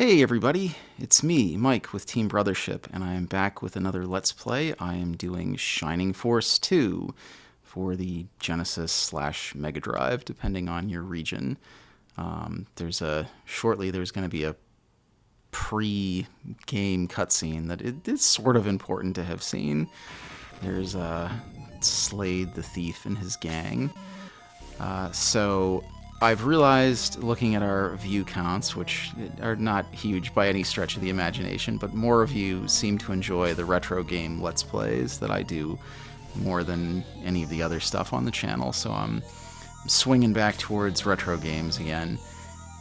Hey everybody, it's me, Mike, with Team Brothership, and I am back with another Let's Play. I am doing Shining Force II for the Genesis slash Mega Drive, depending on your region. Shortly there's going to be a pre-game cutscene that it is sort of important to have seen. There's Slade the Thief and his gang. So I've realized, looking at our view counts, which are not huge by any stretch of the imagination, but more of you seem to enjoy the retro game Let's Plays that I do more than any of the other stuff on the channel, so I'm swinging back towards retro games again.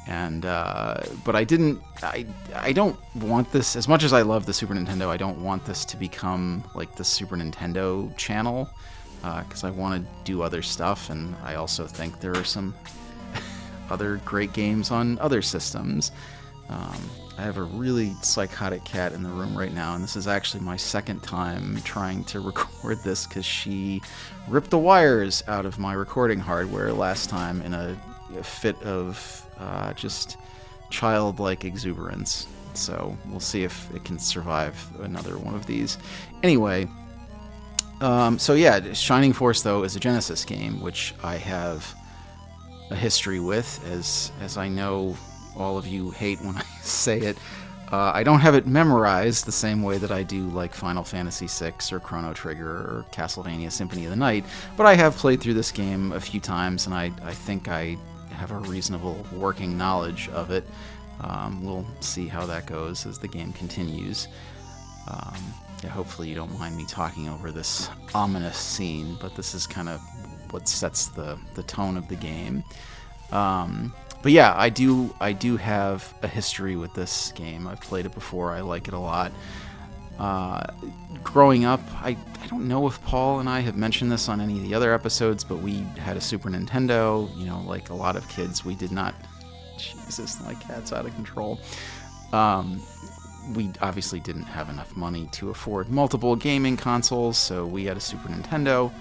And but I don't want this, as much as I love the Super Nintendo, I don't want this to become like the Super Nintendo channel, because I want to do other stuff, and I also think there are some other great games on other systems. I have a really psychotic cat in the room right now, and this is actually my second time trying to record this because she ripped the wires out of my recording hardware last time in a fit of just childlike exuberance. So we'll see if it can survive another one of these. Anyway, so yeah, Shining Force, though, is a Genesis game, which I have a history with, as I know all of you hate when I say it. I don't have it memorized the same way that I do like Final Fantasy VI or Chrono Trigger or Castlevania Symphony of the Night, but I have played through this game a few times, and I think I have a reasonable working knowledge of it. We'll see how that goes as the game continues. Yeah, hopefully you don't mind me talking over this ominous scene, but this is kind of what sets the tone of the game. But yeah, I do have a history with this game. I've played it before. I like it a lot. Growing up, I don't know if Paul and I have mentioned this on any of the other episodes, but we had a Super Nintendo. You know, like a lot of kids, we did not... Jesus, my cat's out of control. We obviously didn't have enough money to afford multiple gaming consoles, so we had a Super Nintendo.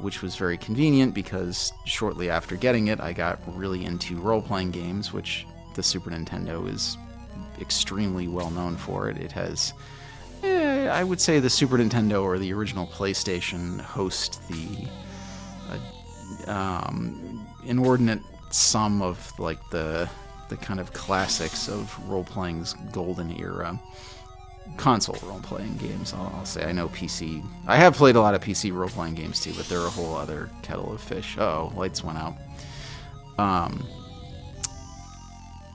Which was very convenient because shortly after getting it, I got really into role-playing games, which the Super Nintendo is extremely well known for. It has, I would say, the Super Nintendo or the original PlayStation host the inordinate sum of like the kind of classics of role-playing's golden era. Console role-playing games, I'll say. I know PC... I have played a lot of PC role-playing games too, but they're a whole other kettle of fish. Uh-oh, lights went out.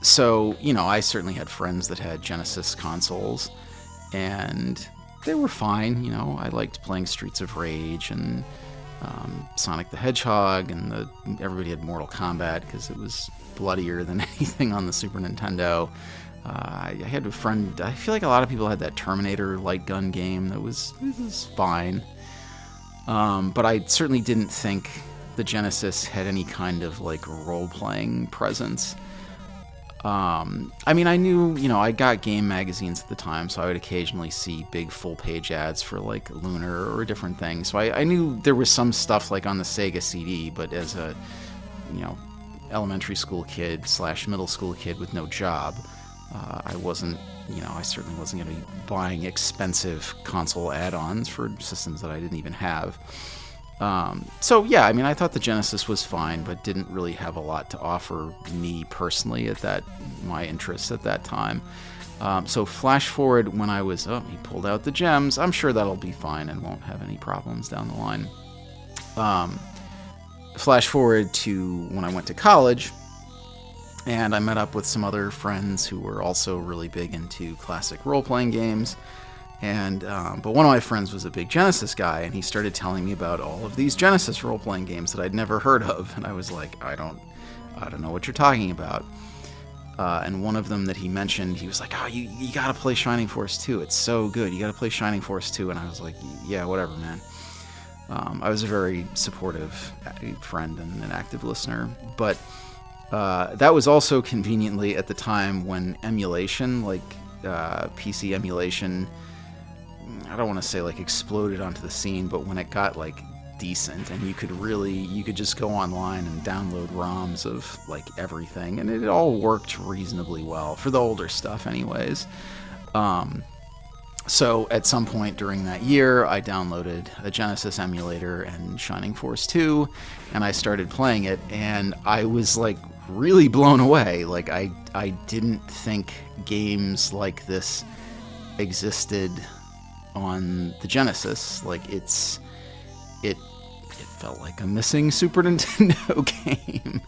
So, you know, I certainly had friends that had Genesis consoles, and they were fine. You know, I liked playing Streets of Rage and Sonic the Hedgehog, and everybody had Mortal Kombat because it was bloodier than anything on the Super Nintendo. I had a friend, I feel like a lot of people had that Terminator light gun game that was fine. But I certainly didn't think the Genesis had any kind of like role-playing presence. I mean, I knew, you know, I got game magazines at the time, so I would occasionally see big full-page ads for like Lunar or different things. So I knew there was some stuff like on the Sega CD, but as a, you know, elementary school kid / middle school kid with no job, I wasn't, you know, I certainly wasn't going to be buying expensive console add-ons for systems that I didn't even have. So yeah, I mean, I thought the Genesis was fine, but didn't really have a lot to offer me personally at my interests at that time. So flash forward when I was, he pulled out the gems. I'm sure that'll be fine and won't have any problems down the line. Flash forward to when I went to college, and I met up with some other friends who were also really big into classic role-playing games. And but one of my friends was a big Genesis guy, and he started telling me about all of these Genesis role-playing games that I'd never heard of. And I was like, I don't know what you're talking about. And one of them that he mentioned, he was like, oh, you gotta play Shining Force 2. It's so good. You gotta play Shining Force 2. And I was like, yeah, whatever, man. I was a very supportive friend and an active listener, but that was also conveniently at the time when emulation, like PC emulation, I don't want to say like exploded onto the scene, but when it got like decent, and you could just go online and download ROMs of like everything, and it all worked reasonably well for the older stuff anyways. So at some point during that year, I downloaded a Genesis emulator and Shining Force 2, and I started playing it, and I was like really blown away. Like I didn't think games like this existed on the Genesis. Like it felt like a missing Super Nintendo game.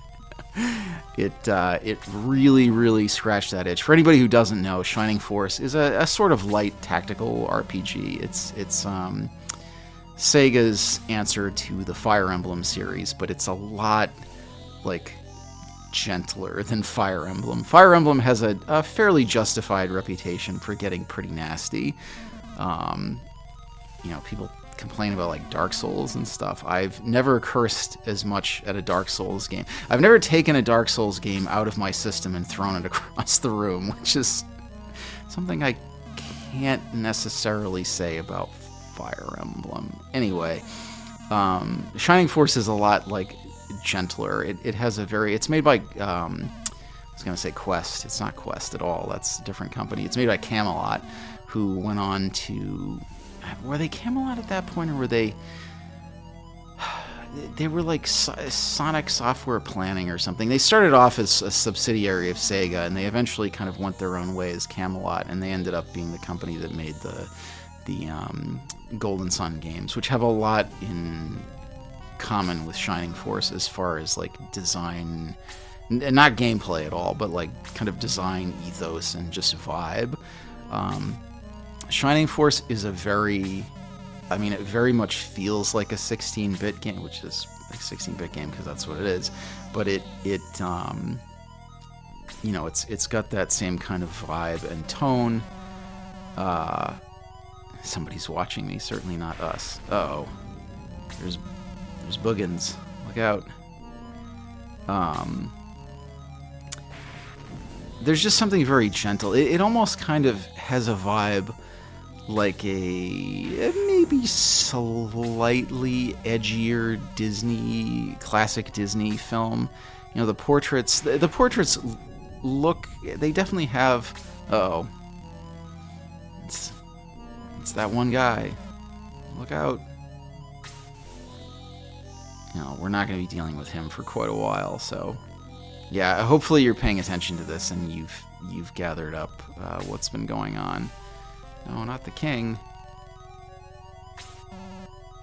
It really, really scratched that itch. For anybody who doesn't know, Shining Force is a sort of light tactical RPG. It's Sega's answer to the Fire Emblem series, but it's a lot like gentler than Fire Emblem. Fire Emblem has a fairly justified reputation for getting pretty nasty. People complain about like Dark Souls and stuff. I've never cursed as much at a Dark Souls game. I've never taken a Dark Souls game out of my system and thrown it across the room, which is something I can't necessarily say about Fire Emblem. Anyway, Shining Force is a lot like gentler. It has a very... It's made by... I was going to say Quest. It's not Quest at all. That's a different company. It's made by Camelot, who went on to... Were they Camelot at that point, or were they... They were like Sonic Software Planning or something. They started off as a subsidiary of Sega, and they eventually kind of went their own way as Camelot, and they ended up being the company that made the Golden Sun games, which have a lot in common with Shining Force as far as like design, and not gameplay at all, but like kind of design ethos and just vibe. Shining Force is it very much feels like a 16-bit game, which is like a 16-bit game because that's what it is. But it's got that same kind of vibe and tone. Somebody's watching me, certainly not us. Uh-oh. There's boogans. Look out. There's just something very gentle. It almost kind of has a vibe like a maybe slightly edgier classic Disney film. The portraits look, they definitely have... Uh-oh. It's that one guy. Look out. We're not going to be dealing with him for quite a while, so... Yeah, hopefully you're paying attention to this and you've gathered up what's been going on. No, not the king.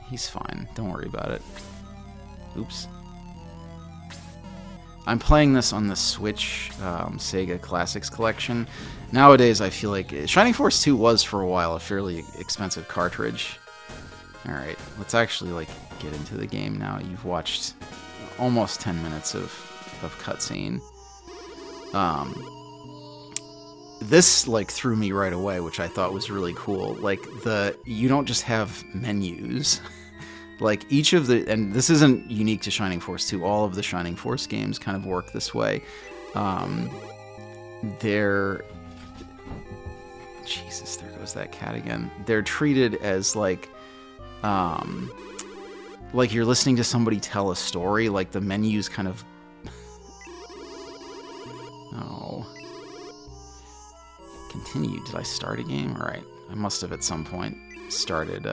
He's fine. Don't worry about it. Oops. I'm playing this on the Switch Sega Classics Collection. Nowadays, I feel like Shining Force 2 was for a while a fairly expensive cartridge. Alright, let's actually get into the game now. You've watched almost 10 minutes of cutscene. This threw me right away, which I thought was really cool. You don't just have menus. Each of the... And this isn't unique to Shining Force 2. All of the Shining Force games kind of work this way. They're... Jesus, there goes that cat again. They're treated as like you're listening to somebody tell a story. The menus kind of... Oh. Continue. Did I start a game? All right. I must have at some point started...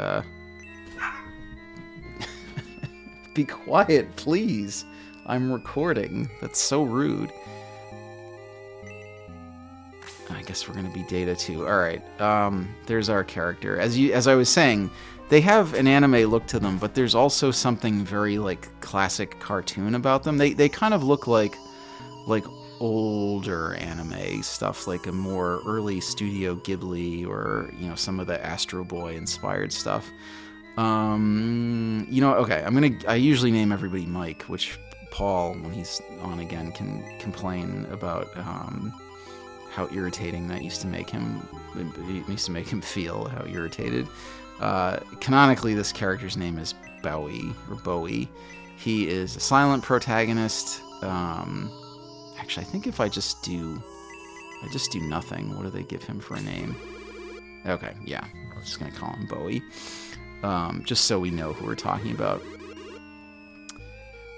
Be quiet, please. I'm recording. That's so rude. I guess we're going to be Data too. All right. There's our character. As I was saying, they have an anime look to them, but there's also something very classic cartoon about them. They kind of look like older anime stuff, like a more early Studio Ghibli or some of the Astro Boy inspired stuff. Okay, I usually name everybody Mike, which Paul, when he's on again, can complain about how irritating that used to make him. It used to make him feel how irritated. Canonically, this character's name is Bowie. He is a silent protagonist. Actually, I think if I just do nothing, what do they give him for a name? Okay, yeah, I'm just gonna call him Bowie. Just so we know who we're talking about.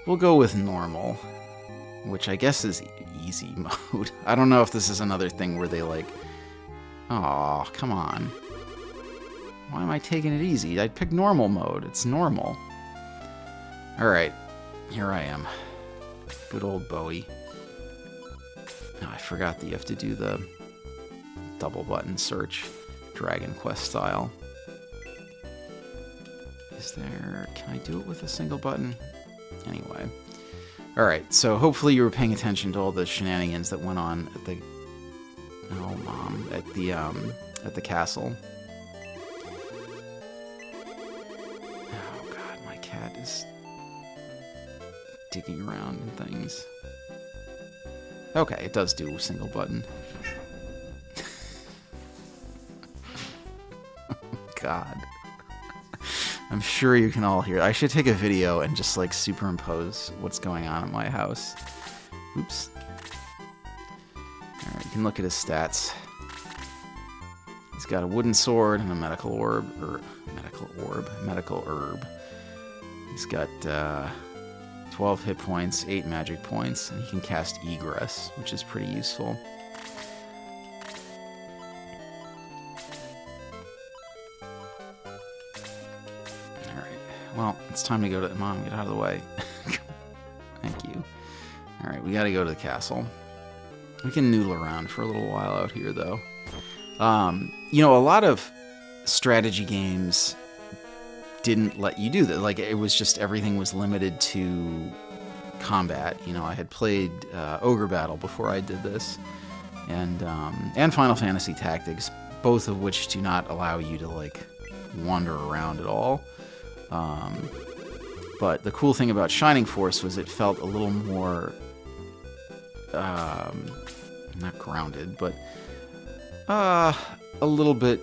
We'll go with normal, which I guess is easy mode. I don't know if this is another thing where they like... Aw, come on. Why am I taking it easy? I'd pick normal mode. It's normal. Alright, here I am. Good old Bowie. Oh, I forgot that you have to do the double button search, Dragon Quest style. Is there... Can I do it with a single button? Anyway. Alright, so hopefully you were paying attention to all the shenanigans that went on at the... Oh, Mom. At the castle. Oh, God, my cat is digging around in things. Okay, it does do a single button. God. I'm sure you can all hear. I should take a video and just like superimpose what's going on in my house. Oops. Alright, you can look at his stats. He's got a wooden sword and a medical orb. Medical herb. He's got 12 hit points, 8 magic points, and he can cast Egress, which is pretty useful. Well, it's time to go to... Mom, get out of the way. Thank you. Alright, we gotta go to the castle. We can noodle around for a little while out here, though. You know, a lot of strategy games didn't let you do that. Like, it was just everything was limited to combat. You know, I had played Ogre Battle before I did this. And Final Fantasy Tactics, both of which do not allow you to, like, wander around at all. But the cool thing about Shining Force was it felt a little more, not grounded, but a little bit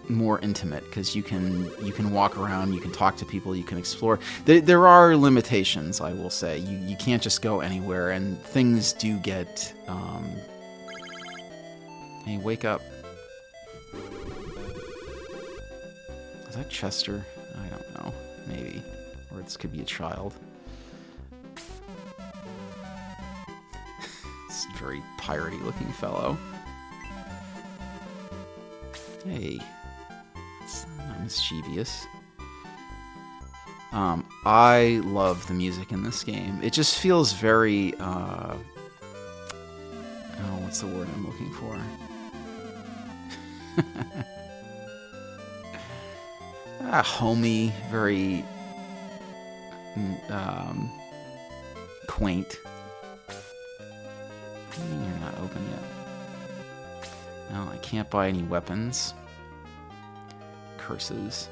more intimate, because you can walk around, you can talk to people, you can explore. There are limitations, I will say. You can't just go anywhere, and things do get... Hey, wake up. Is that Chester? I don't know. Maybe. Or this could be a child. This very piratey looking fellow. Hey. It's not mischievous. I love the music in this game. It just feels very, oh, what's the word I'm looking for? Homey, very quaint. What do you mean you're not open yet? No, I can't buy any weapons. Curses.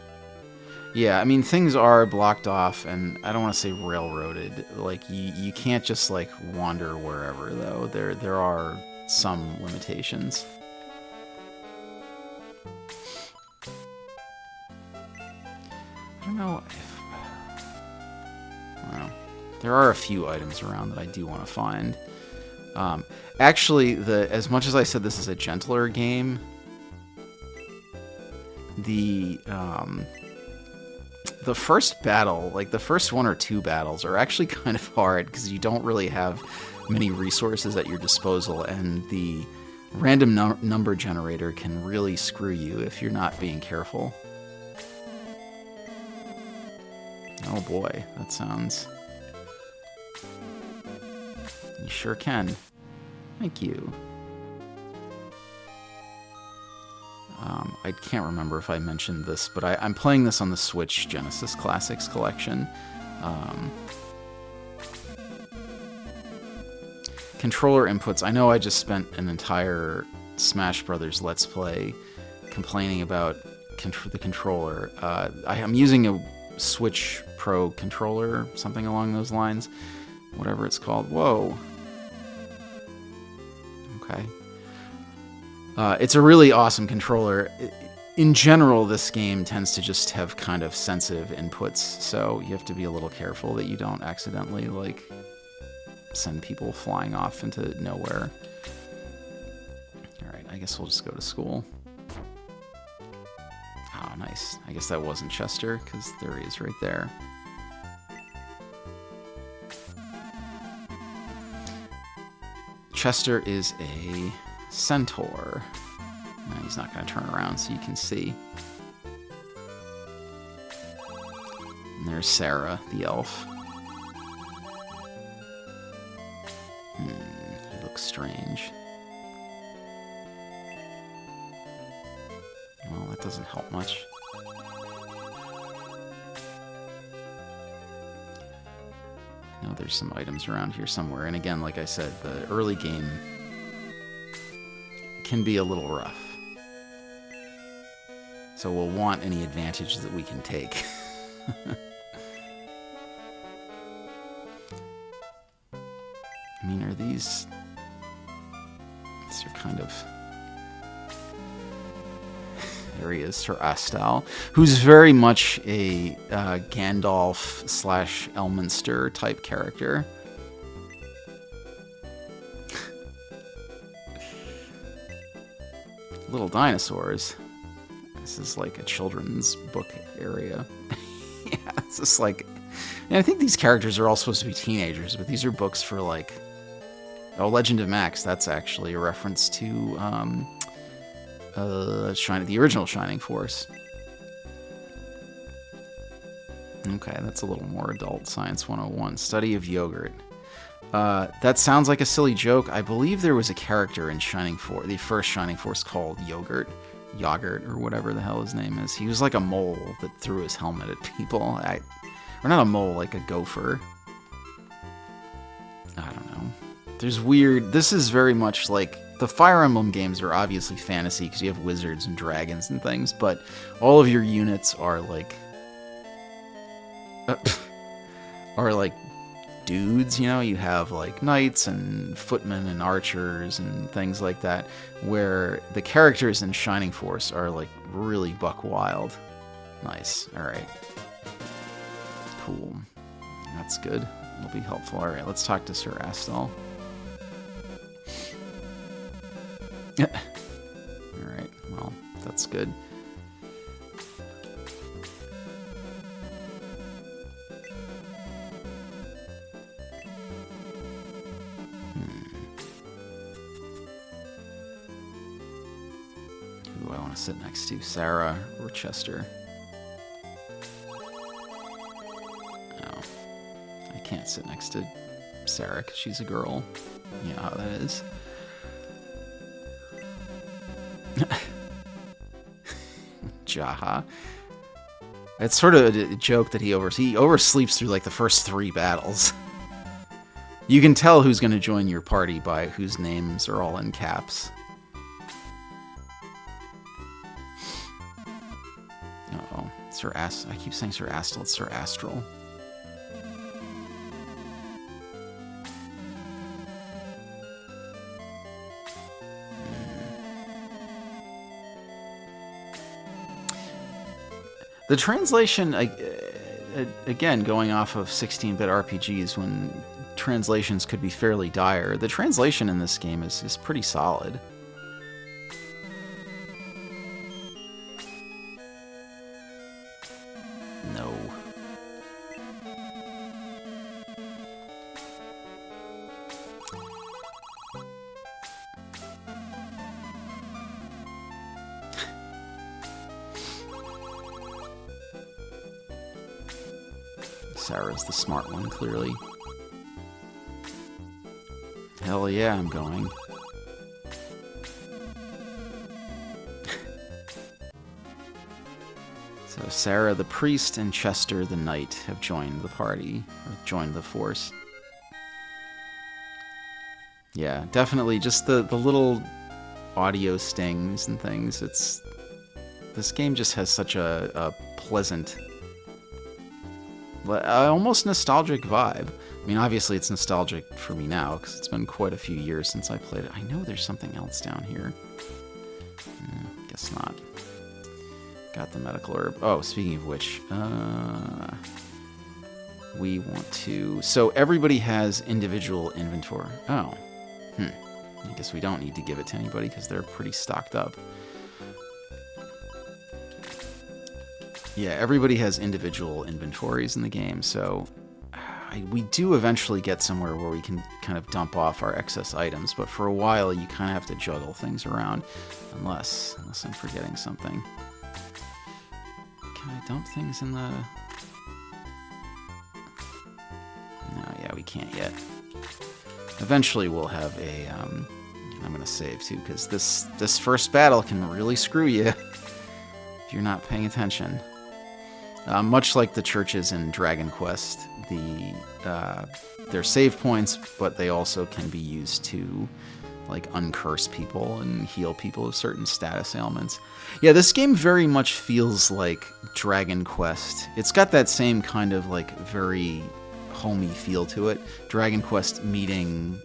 Yeah, I mean, things are blocked off, and I don't want to say railroaded. Like, you can't just, like, wander wherever, though. There are some limitations. I don't know if... Well, there are a few items around that I do want to find. Actually, as much as I said this is a gentler game, the first battle, like the first one or two battles, are actually kind of hard because you don't really have many resources at your disposal, and the random number generator can really screw you if you're not being careful. Oh boy, that sounds... You sure can. Thank you. I can't remember if I mentioned this, but I'm playing this on the Switch Genesis Classics Collection. Controller inputs. I know I just spent an entire Smash Brothers Let's Play complaining about the controller. I'm using a Switch Pro controller, something along those lines. Whatever it's called. Whoa. Okay. It's a really awesome controller. In general, this game tends to just have kind of sensitive inputs, so you have to be a little careful that you don't accidentally, like, send people flying off into nowhere. Alright, I guess we'll just go to school. Oh, nice. I guess that wasn't Chester, because there he is right there. Chester is a centaur. No, he's not going to turn around so you can see. And there's Sarah, the elf. He looks strange. Well, that doesn't help much. No, there's some items around here somewhere. And again, like I said, the early game can be a little rough. So we'll want any advantage that we can take. I mean, are these... These are kind of... There he is, Sir Astal, who's very much a Gandalf / Elminster type character. Little dinosaurs. This is like a children's book area. Yeah, it's just like... And I think these characters are all supposed to be teenagers, but these are books for like... Oh, Legend of Max, that's actually a reference to the original Shining Force. Okay, that's a little more adult. Science 101, study of yogurt. That sounds like a silly joke. I believe there was a character in Shining Force, the first Shining Force, called Yogurt, or whatever the hell his name is. He was like a mole that threw his helmet at people. Or not a mole, like a gopher. I don't know. There's weird... This is very much like... The Fire Emblem games are obviously fantasy because you have wizards and dragons and things, but all of your units are like... are like dudes, you know? You have like knights and footmen and archers and things like that, where the characters in Shining Force are like really buck wild. Nice. Alright. Cool. That's good. It'll be helpful. Alright, let's talk to Sir Astal. Alright, well, that's good. Who do I want to sit next to? Sarah or Chester? Oh. I can't sit next to Sarah because she's a girl. You know how that is. Jaha. It's sort of a joke that he oversleeps through like the first 3 battles. You can tell who's going to join your party by whose names are all in caps. Uh-oh. I keep saying Sir Astal, it's Sir Astral. The translation, again, going off of 16-bit RPGs when translations could be fairly dire, the translation in this game is pretty solid. No. Sarah's the smart one, clearly. Hell yeah, I'm going. So Sarah the priest and Chester the knight have joined the party, or joined the force. Yeah, definitely just the little audio stings and things. This game just has such a pleasant, almost nostalgic vibe. I mean, obviously it's nostalgic for me now, because it's been quite a few years since I played it. I know there's something else down here. Guess not. Got the medical herb. Oh, speaking of which, we want to... So everybody has individual inventory. Oh. I guess we don't need to give it to anybody, because they're pretty stocked up. Yeah, everybody has individual inventories in the game, so I we do eventually get somewhere where we can kind of dump off our excess items, but for a while you kind of have to juggle things around, unless I'm forgetting something. Can I dump things in the... No, yeah, we can't yet. Eventually we'll have a... I'm going to save too, because this first battle can really screw you if you're not paying attention. Much like the churches in Dragon Quest, they're save points, but they also can be used to like uncurse people and heal people of certain status ailments. Yeah, this game very much feels like Dragon Quest. It's got that same kind of like very homey feel to it. Dragon Quest meeting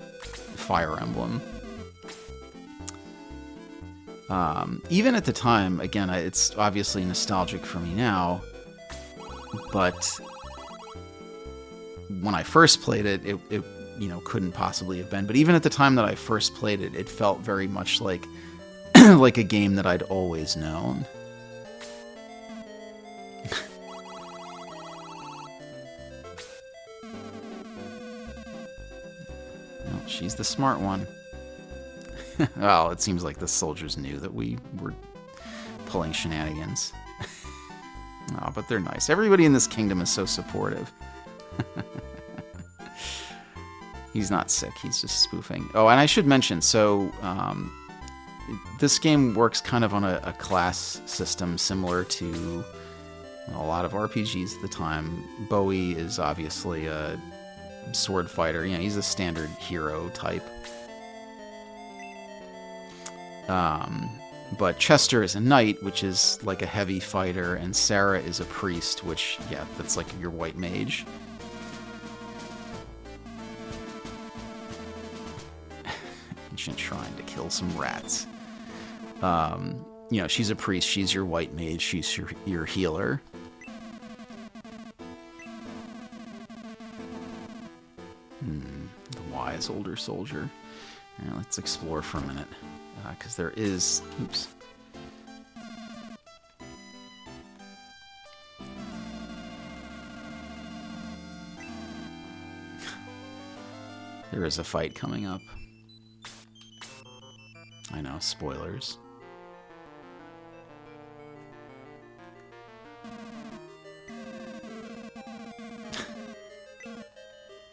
Fire Emblem. Even at the time, again, it's obviously nostalgic for me now, but when I first played it, it couldn't possibly have been. But even at the time that I first played it, it felt very much like like a game that I'd always known. Well, she's the smart one. Well, it seems like the soldiers knew that we were pulling shenanigans. Oh, but they're nice. Everybody in this kingdom is so supportive. He's not sick. He's just spoofing. Oh, and I should mention, so this game works kind of on a class system similar to a lot of RPGs at the time. Bowie is obviously a sword fighter. You know, he's a standard hero type. But Chester is a knight, which is like a heavy fighter, and Sarah is a priest, which, yeah, that's like your white mage. Ancient shrine to kill some rats. She's a priest, she's your white mage, she's your healer. The wise older soldier. All right, let's explore for a minute. Because there is... Oops. There is a fight coming up. I know, spoilers.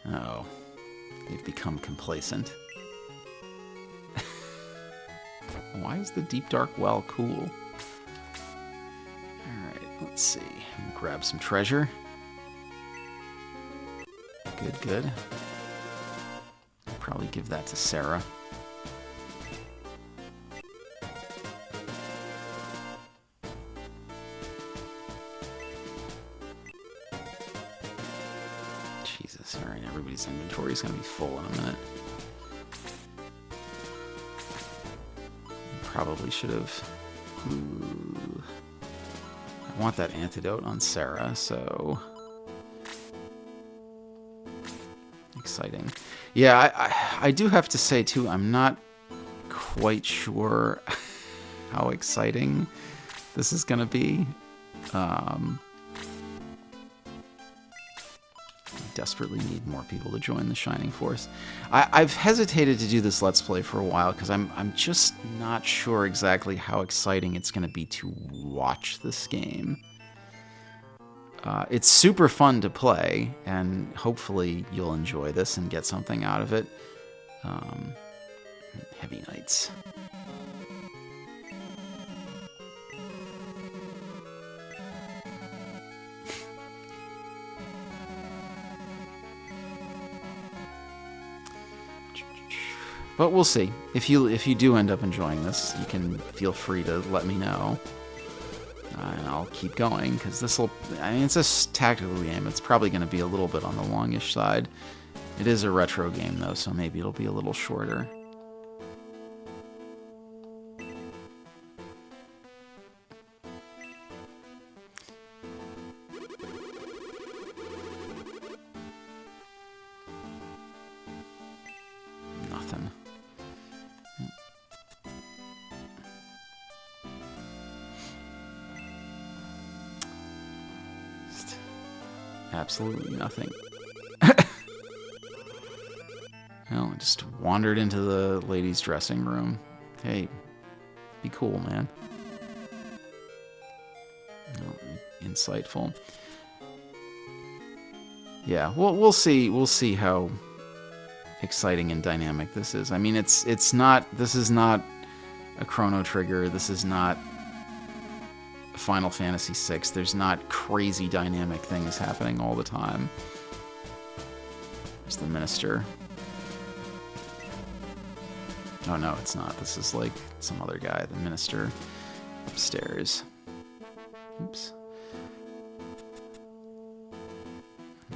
Oh, they've become complacent. Why is the deep dark well cool? Alright, let's see. Grab some treasure. Good, good. I'll probably give that to Sarah. Jesus, alright, everybody's inventory is going to be full in a minute. Probably should have... Ooh. I want that antidote on Sarah, so... Exciting. Yeah, I do have to say, too, I'm not quite sure how exciting this is going to be. Desperately need more people to join the Shining Force. I've hesitated to do this Let's Play for a while because I'm just not sure exactly how exciting it's going to be to watch this game. It's super fun to play, and hopefully you'll enjoy this and get something out of it. Heavy Knights. But we'll see. If you do end up enjoying this, you can feel free to let me know. And I'll keep going, because this'll... I mean, it's a tactical game. It's probably going to be a little bit on the longish side. It is a retro game, though, so maybe it'll be a little shorter. Nothing. Absolutely nothing. Well, I just wandered into the ladies' dressing room. Hey, be cool, man. Oh, insightful. Yeah, we'll see. We'll see how exciting and dynamic this is. I mean, it's not. This is not a Chrono Trigger. This is not Final Fantasy VI. There's not crazy dynamic things happening all the time. There's the minister. Oh no, it's not. This is like some other guy, the minister upstairs. Oops.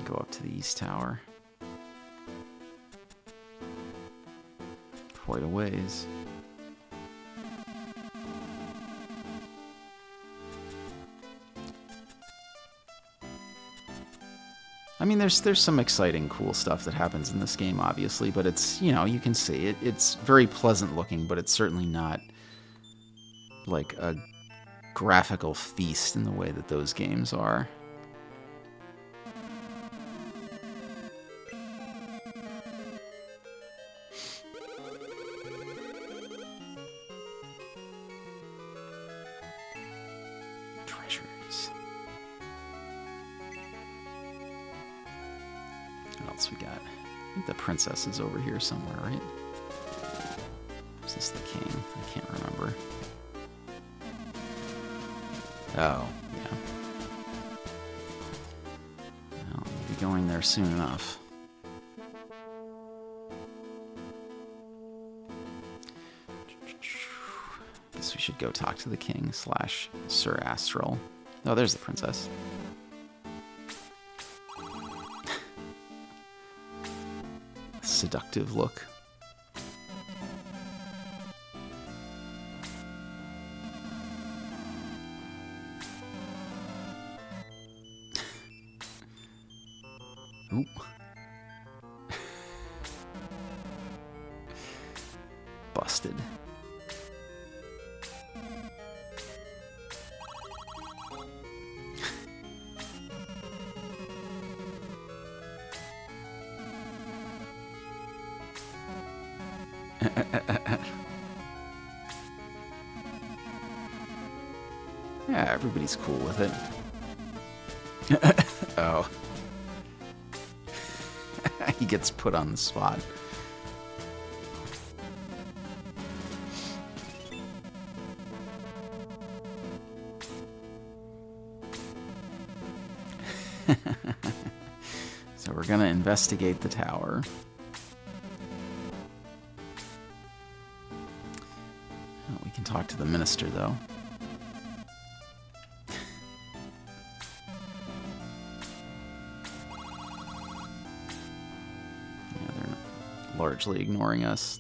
Go up to the East Tower. Quite a ways. I mean, there's some exciting, cool stuff that happens in this game, obviously, but it's, you know, you can see it. It's very pleasant looking, but it's certainly not like a graphical feast in the way that those games are. Treasures. What else we got? I think the princess is over here somewhere, right? Or is this the king? I can't remember. Oh, yeah. Well, we'll be going there soon enough. Guess we should go talk to the king / Sir Astral. Oh, there's the princess. Seductive look. Ooh. Busted. Yeah, everybody's cool with it. Oh. He gets put on the spot. So we're gonna investigate the tower. Oh, we can talk to the minister, though. Largely ignoring us.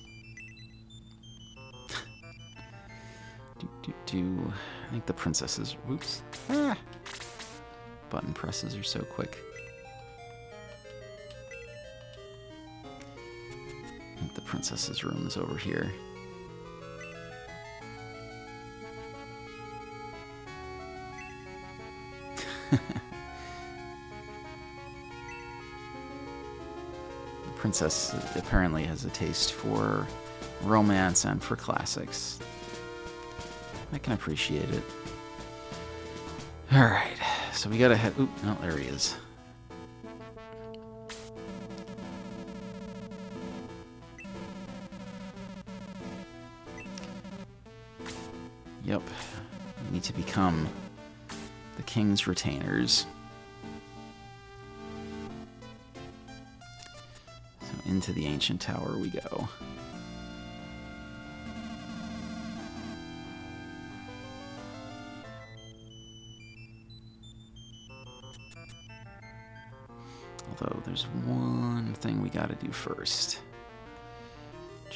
I think the princess is... Whoops. Ah. Button presses are so quick. I think the princess's room is over here. Princess apparently has a taste for romance and for classics. I can appreciate it. Alright, so we gotta head... Oop, no, there he is. Yep, we need to become the king's retainers. Into the ancient tower we go. Although there's one thing we gotta do first. I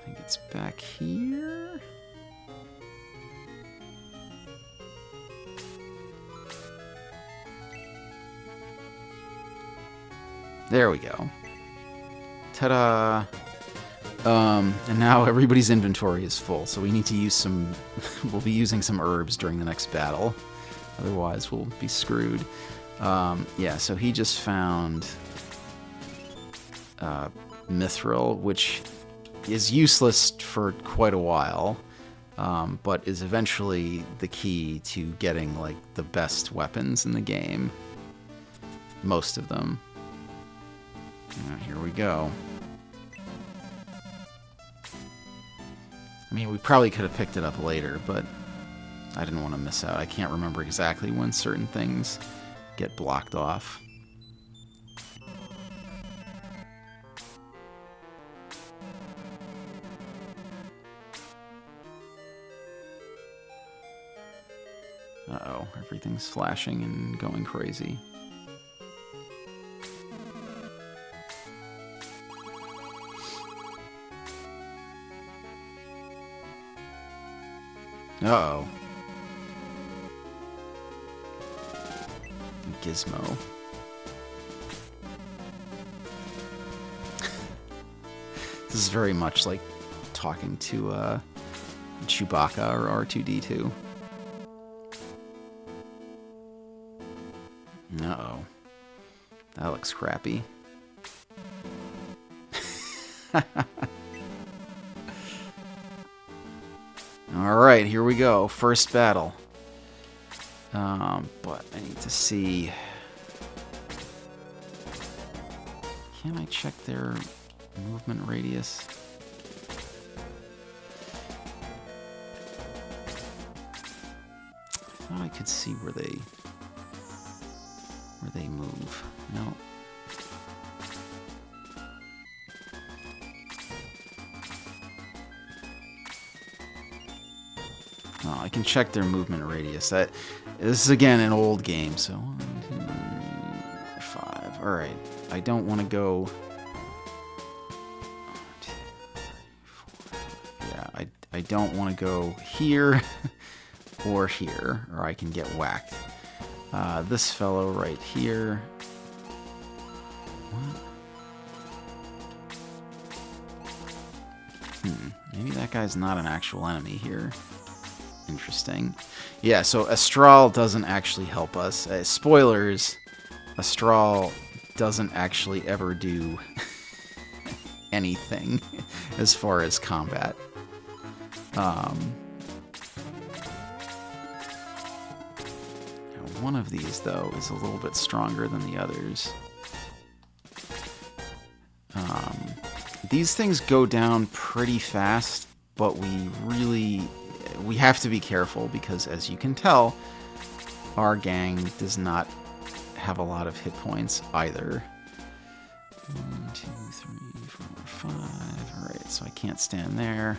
think it's back here. There we go. Ta-da! And now everybody's inventory is full, so we need to use some... we'll be using some herbs during the next battle. Otherwise, we'll be screwed. Yeah, so he just found mithril, which is useless for quite a while, but is eventually the key to getting like the best weapons in the game. Most of them. Here we go. I mean, we probably could have picked it up later, but I didn't want to miss out. I can't remember exactly when certain things get blocked off. Uh-oh, everything's flashing and going crazy. Uh-oh. Gizmo. This is very much like talking to Chewbacca or R2-D2. Uh-oh. That looks crappy. Alright, here we go. First battle. But I need to see... Can I check their movement radius? I thought I could see where they move. No. Oh, I can check their movement radius. This is again an old game, so 1, 2, 5. All right, I don't want to go. 1, 2, 3, 4. Yeah, I don't want to go here or here, or I can get whacked. This fellow right here. What? Maybe that guy's not an actual enemy here. Interesting. Yeah, so Astral doesn't actually help us. Spoilers, Astral doesn't actually ever do anything as far as combat. One of these, though, is a little bit stronger than the others. These things go down pretty fast, but we have to be careful because, as you can tell, our gang does not have a lot of hit points either. 1, 2, 3, 4, 5. All right, so I can't stand there.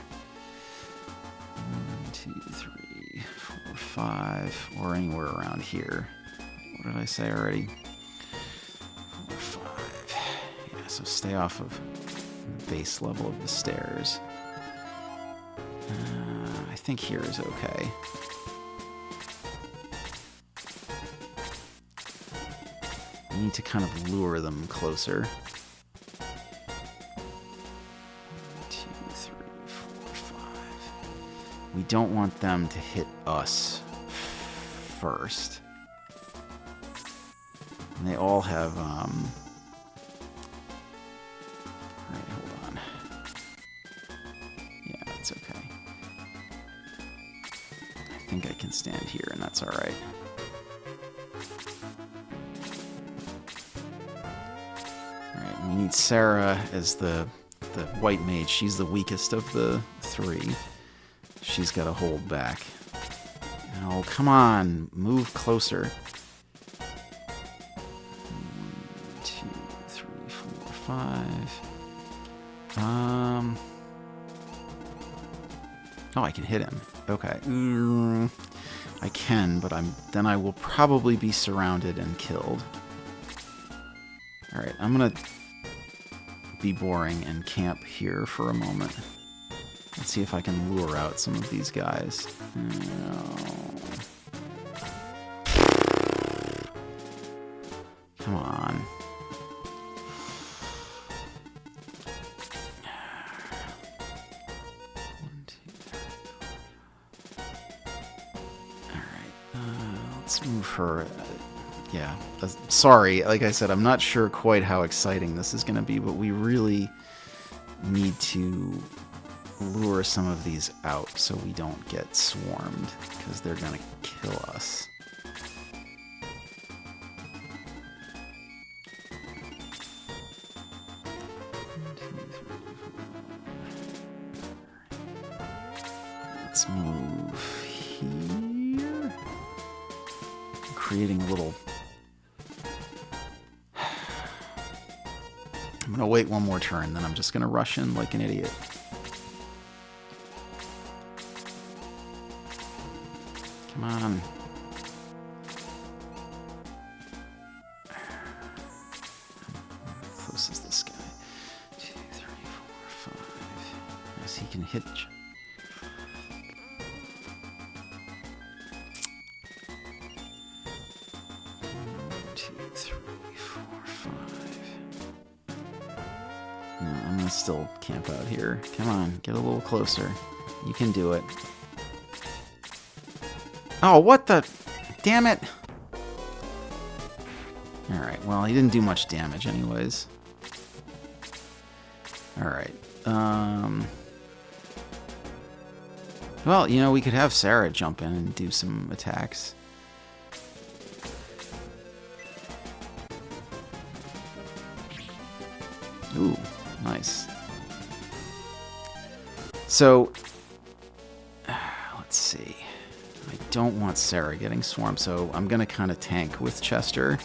1, 2, 3, 4, 5, or anywhere around here. What did I say already? 4, 5. Yeah, so stay off of the base level of the stairs. I think here is okay. We need to kind of lure them closer. 1, 2, 3, 4, 5. We don't want them to hit us first. And they all have, Alright, hold on. Yeah, that's okay. I think I can stand here, and that's alright. Alright, we need Sarah as the white mage. She's the weakest of the three. She's got to hold back. Oh, come on. Move closer. 1, 2, 3, 4, 5. Oh, I can hit him. Okay. I can, but then I will probably be surrounded and killed. Alright, I'm gonna be boring and camp here for a moment. Let's see if I can lure out some of these guys. Come on. Let's move her. yeah. Sorry, like I said, I'm not sure quite how exciting this is going to be, but we really need to lure some of these out so we don't get swarmed, because they're going to kill us. Let's move here. I'm creating a little... I'm going to wait one more turn, then I'm just going to rush in like an idiot. Come on. How close is this guy? 2, 3, 4, 5. Yes, he can hit... 2, 3, 4, 5. No, I'm gonna still camp out here. Come on, get a little closer. You can do it. Oh, what the... Damn it! Alright, well, he didn't do much damage anyways. Alright, well, you know, we could have Sarah jump in and do some attacks. Ooh, nice. So, let's see. I don't want Sarah getting swarmed, so I'm going to kind of tank with Chester.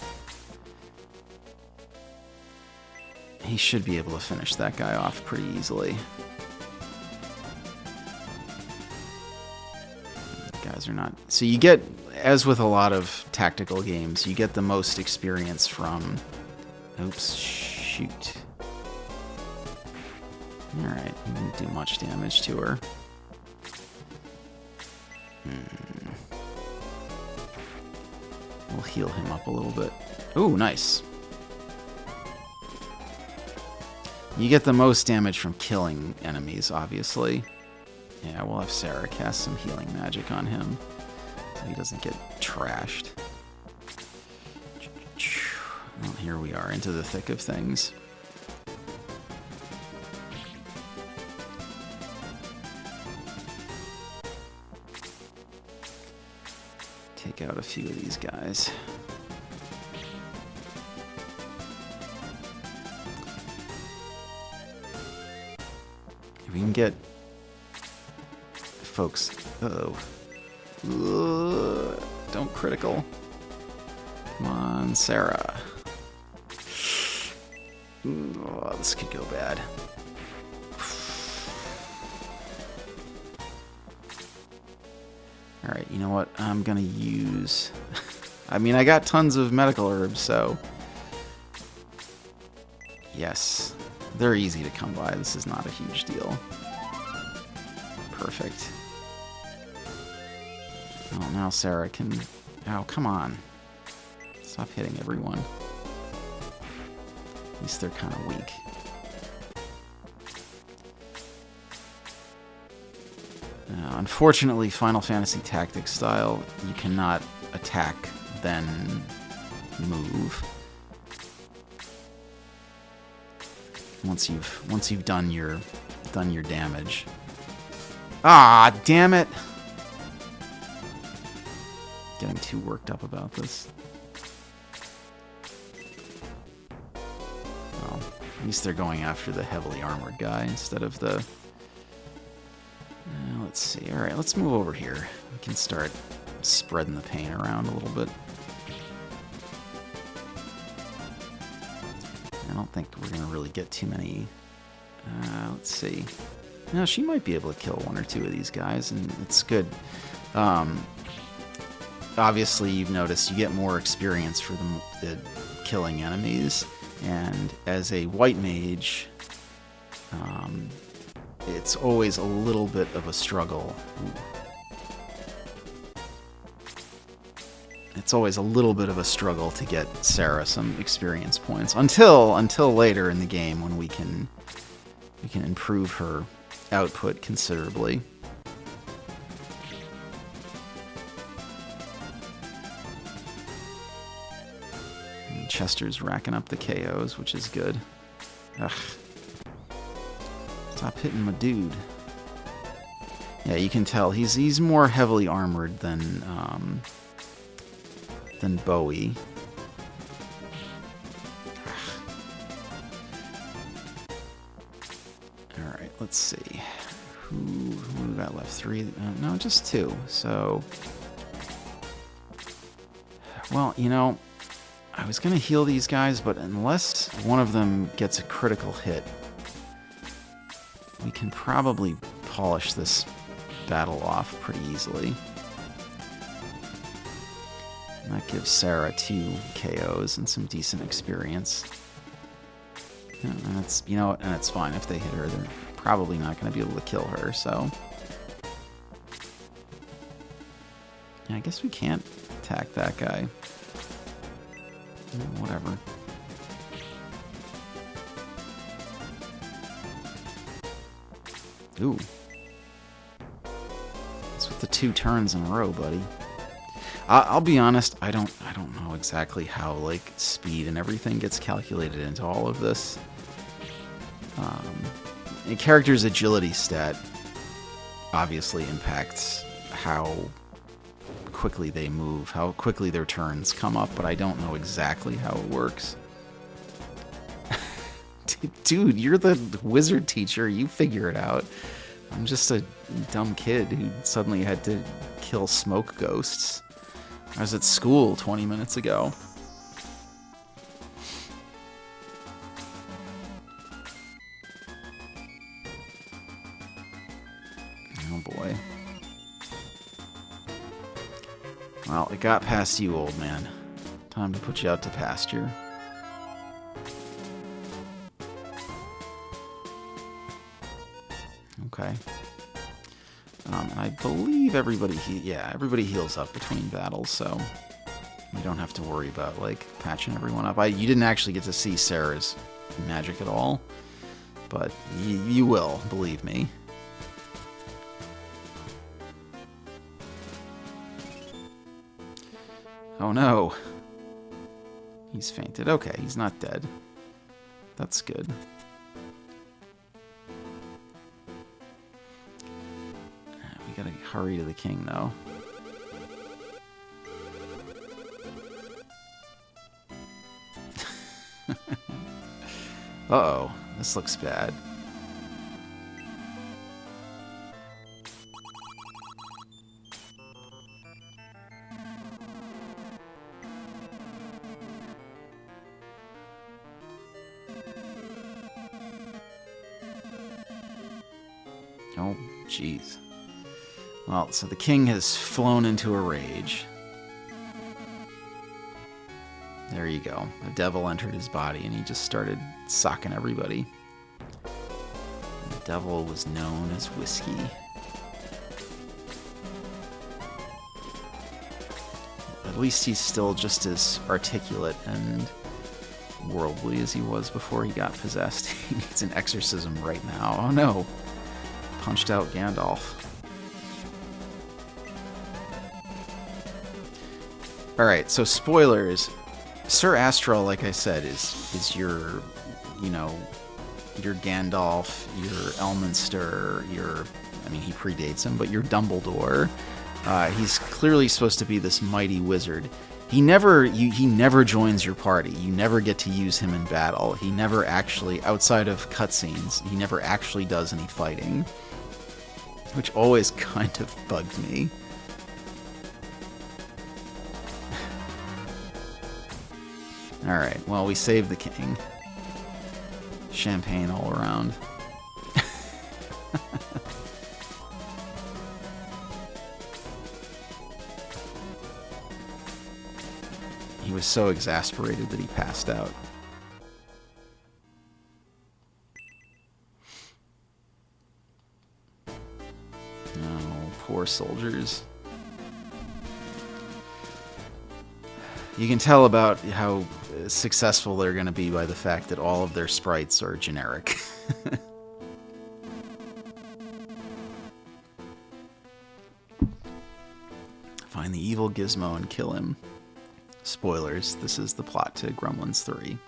He should be able to finish that guy off pretty easily. Guys are not... So you get, as with a lot of tactical games, you get the most experience from... Oops, shoot. Alright, he didn't do much damage to her. We'll heal him up a little bit. Ooh, nice. You get the most damage from killing enemies, obviously. Yeah, we'll have Sarah cast some healing magic on him so he doesn't get trashed. Well, here we are, into the thick of things. Take out a few of these guys. If we can get folks... Uh-oh. Don't critical. Come on, Sarah. Oh, this could go bad. Alright, you know what? I'm gonna use... I mean, I got tons of medical herbs, so... Yes. They're easy to come by. This is not a huge deal. Perfect. Oh, now Sarah can... Oh, come on. Stop hitting everyone. At least they're kind of weak. Unfortunately, Final Fantasy Tactics style, you cannot attack, then move. Once you've done your damage. Ah, damn it! Getting too worked up about this. Well, at least they're going after the heavily armored guy instead of the... let's see. Alright, let's move over here. We can start spreading the pain around a little bit. I don't think we're going to really get too many... let's see. No, she might be able to kill one or two of these guys, and it's good. Obviously, you've noticed you get more experience for the killing enemies, and as a white mage, it's always a little bit of a struggle. It's always a little bit of a struggle to get Sarah some experience points until later in the game when we can improve her output considerably. Chester's racking up the KOs, which is good. Ugh. Stop hitting my dude. Yeah, you can tell he's more heavily armored than Bowie. All right, let's see. Who we got left? 3? No, just 2. So, well, you know, I was gonna heal these guys, but unless one of them gets a critical hit, we can probably polish this battle off pretty easily. And that gives Sarah 2 KOs and some decent experience. Yeah, and that's, you know, and it's fine if they hit her. They're probably not going to be able to kill her, so. Yeah, I guess we can't attack that guy. Whatever. Ooh. That's with the 2 turns in a row, buddy. I'll be honest, I don't know exactly how, like, speed and everything gets calculated into all of this. A character's agility stat obviously impacts how quickly they move, how quickly their turns come up, but I don't know exactly how it works. Dude, you're the wizard teacher. You figure it out. I'm just a dumb kid who suddenly had to kill smoke ghosts. I was at school 20 minutes ago. Oh boy. Well, it got past you, old man. Time to put you out to pasture. Okay. I believe everybody heals up between battles, so you don't have to worry about, like, patching everyone up. You didn't actually get to see Sarah's magic at all, but you will, believe me. Oh no. He's fainted. Okay, he's not dead. That's good. We gotta hurry to the king, though. Uh-oh. This looks bad. Oh, jeez. Well, so the king has flown into a rage. There you go. The devil entered his body and he just started socking everybody. The devil was known as whiskey. At least he's still just as articulate and worldly as he was before he got possessed. He needs an exorcism right now. Oh no. Punched out Gandalf. Alright, so spoilers. Sir Astral, like I said, is your, you know, your Gandalf, your Elminster, I mean, he predates him, but your Dumbledore. He's clearly supposed to be this mighty wizard. He never joins your party. You never get to use him in battle. He never actually, outside of cutscenes, he never actually does any fighting, which always kind of bugged me. Alright, well, we saved the king. Champagne all around. He was so exasperated that he passed out. Oh, poor soldiers. You can tell about how successful they're going to be by the fact that all of their sprites are generic. Find the evil Gizmo and kill him. Spoilers, this is the plot to Gremlins 3.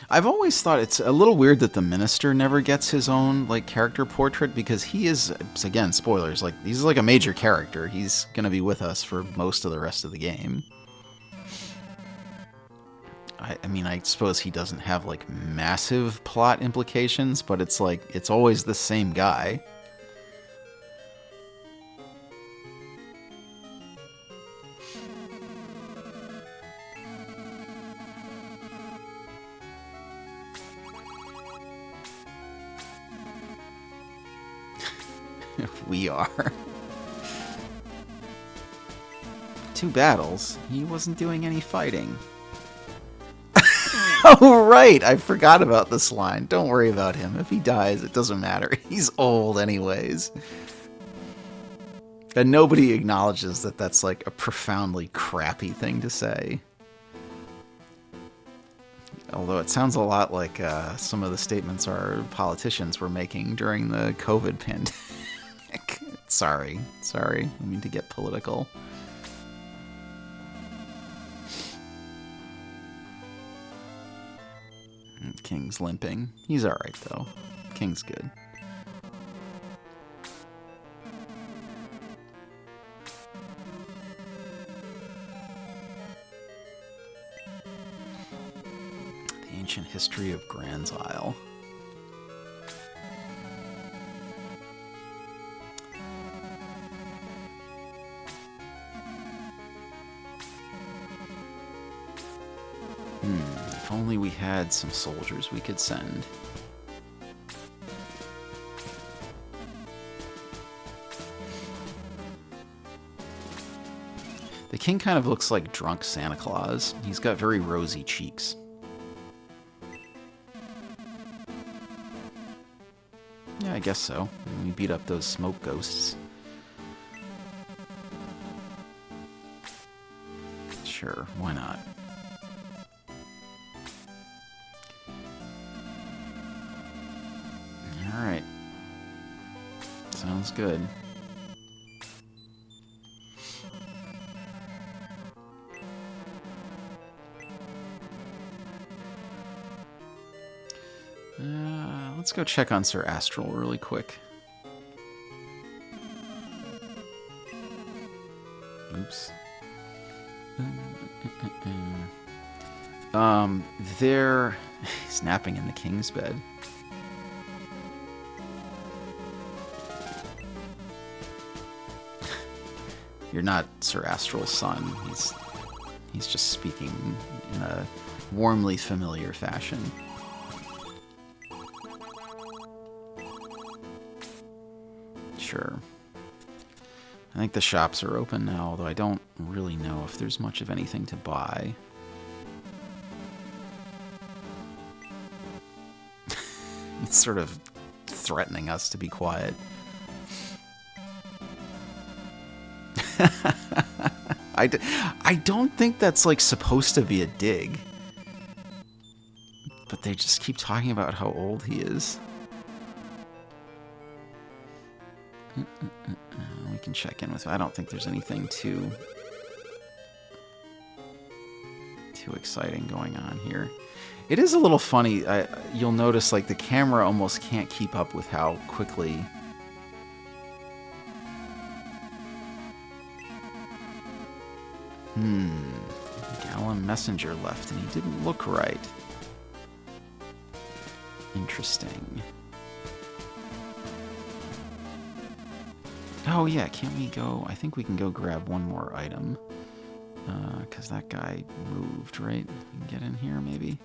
I've always thought it's a little weird that the minister never gets his own like character portrait, because he is, again, spoilers, like he's like a major character. He's going to be with us for most of the rest of the game. I mean, I suppose he doesn't have like massive plot implications, but it's like it's always the same guy. We are. 2 battles. He wasn't doing any fighting. Oh, right. I forgot about this line. Don't worry about him. If he dies, it doesn't matter. He's old anyways. And nobody acknowledges that that's like a profoundly crappy thing to say. Although it sounds a lot like some of the statements our politicians were making during the COVID pandemic. Sorry. I mean to get political. King's limping. He's alright, though. King's good. The ancient history of Grand's Isle. If only we had some soldiers we could send. The king kind of looks like drunk Santa Claus. He's got very rosy cheeks. Yeah, I guess so. We beat up those smoke ghosts. Sure, why not? Alright. Sounds good. Let's go check on Sir Astral really quick. Oops. He's napping in the king's bed. You're not Sir Astral's son. He's just speaking in a warmly familiar fashion. Sure. I think the shops are open now, although I don't really know if there's much of anything to buy. It's sort of threatening us to be quiet. I don't think that's like supposed to be a dig. But they just keep talking about how old he is. We can check in with him. I don't think there's anything too exciting going on here. It is a little funny. You'll notice like the camera almost can't keep up with how quickly Gallon Messenger left and he didn't look right. Interesting. Oh yeah, can't we go? I think we can go grab one more item. Because that guy moved, right? We can get in here, maybe?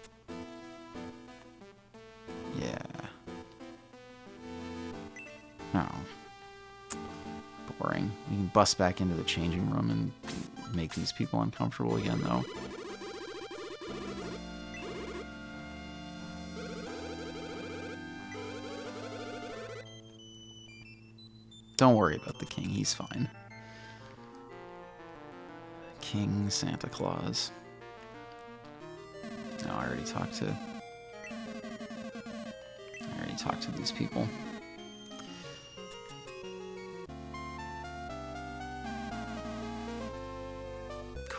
Yeah. Oh. Boring. We can bust back into the changing room and make these people uncomfortable again, though. Don't worry about the king, he's fine. King Santa Claus. No, I already talked to these people.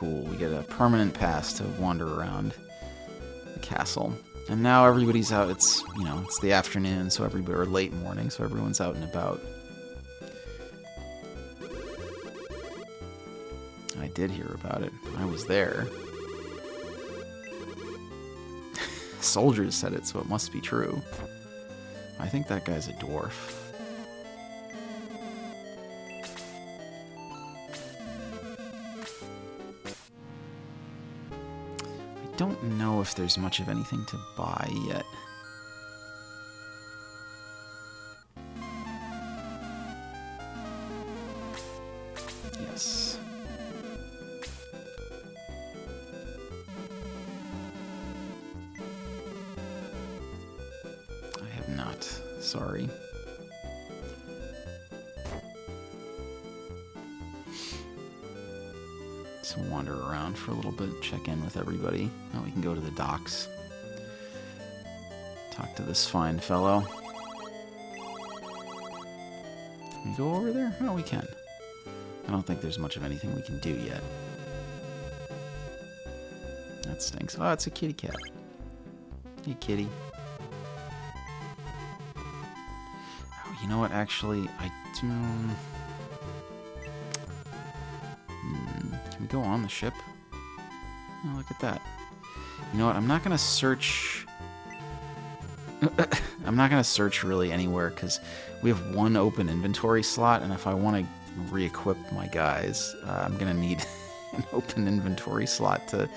cool. We get a permanent pass to wander around the castle. And now everybody's out. It's, you know, it's the afternoon, so everybody, or late morning, so everyone's out and about. I did hear about it. I was there. Soldiers said it, so it must be true. I think that guy's a dwarf. I don't know if there's much of anything to buy yet. Yes. I have not. Sorry. So wander around for a little bit, check in with everybody. Now we can go to the docks. Talk to this fine fellow. Can we go over there? Oh, we can. I don't think there's much of anything we can do yet. That stinks. Oh, it's a kitty cat. Hey, kitty. Oh, you know what? Actually, I do... Can we go on the ship? Oh, look at that. You know what? I'm not going to search... I'm not going to search really anywhere, because we have one open inventory slot, and if I want to re-equip my guys, I'm going to need an open inventory slot to